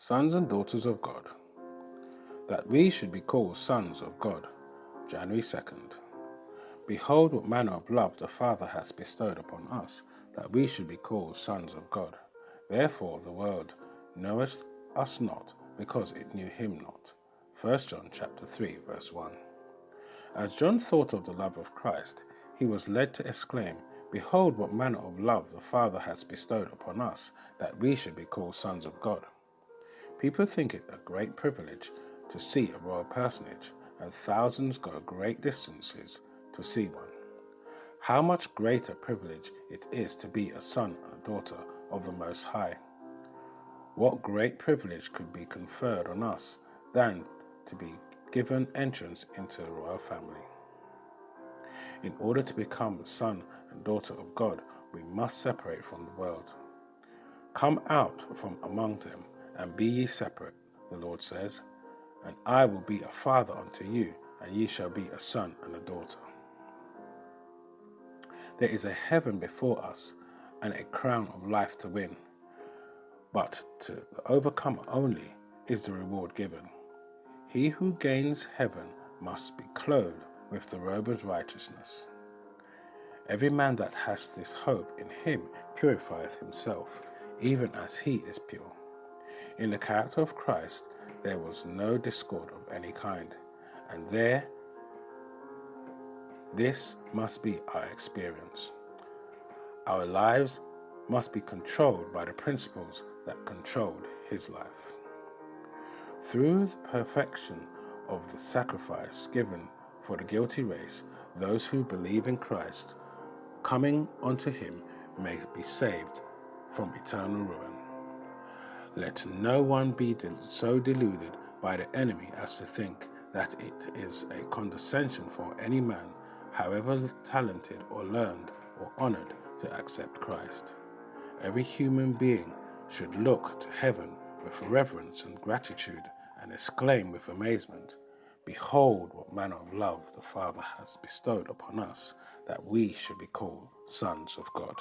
Sons and daughters of God, that we should be called sons of God. January 2nd. Behold, what manner of love the Father has bestowed upon us, that we should be called sons of God. Therefore the world knoweth us not, because it knew him not. 1 John chapter 3, verse 1. As John thought of the love of Christ, he was led to exclaim, Behold, what manner of love the Father has bestowed upon us, that we should be called sons of God. People think it a great privilege to see a royal personage, and thousands go great distances to see one. How much greater privilege it is to be a son and a daughter of the Most High. What great privilege could be conferred on us than to be given entrance into the royal family? In order to become a son and daughter of God, we must separate from the world. Come out from among them, and be ye separate, the Lord says, and I will be a father unto you, and ye shall be a son and a daughter. There is a heaven before us, and a crown of life to win, but to the overcomer only is the reward given. He who gains heaven must be clothed with the robe of righteousness. Every man that has this hope in him purifieth himself, even as he is pure. In the character of Christ there was no discord of any kind, and this must be our experience. Our lives must be controlled by the principles that controlled his life. Through the perfection of the sacrifice given for the guilty race, those who believe in Christ, coming unto him, may be saved from eternal ruin. Let no one be so deluded by the enemy as to think that it is a condescension for any man, however talented or learned or honored, to accept Christ. Every human being should look to heaven with reverence and gratitude and exclaim with amazement, Behold, what manner of love the Father has bestowed upon us, that we should be called sons of God.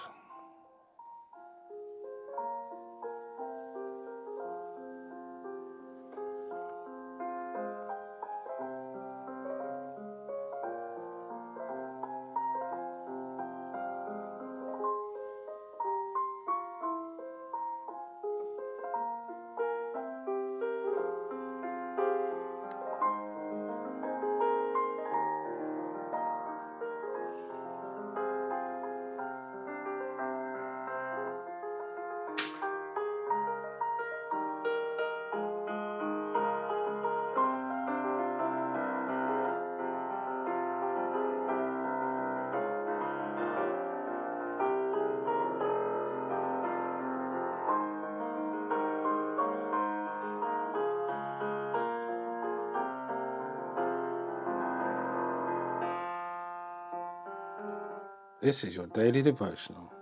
This is your daily devotional.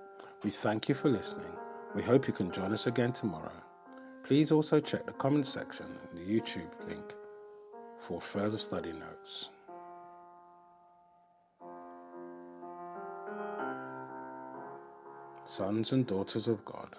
We thank you for listening. We hope you can join us again tomorrow. Please also check the comment section and the YouTube link for further study notes. Sons and daughters of God.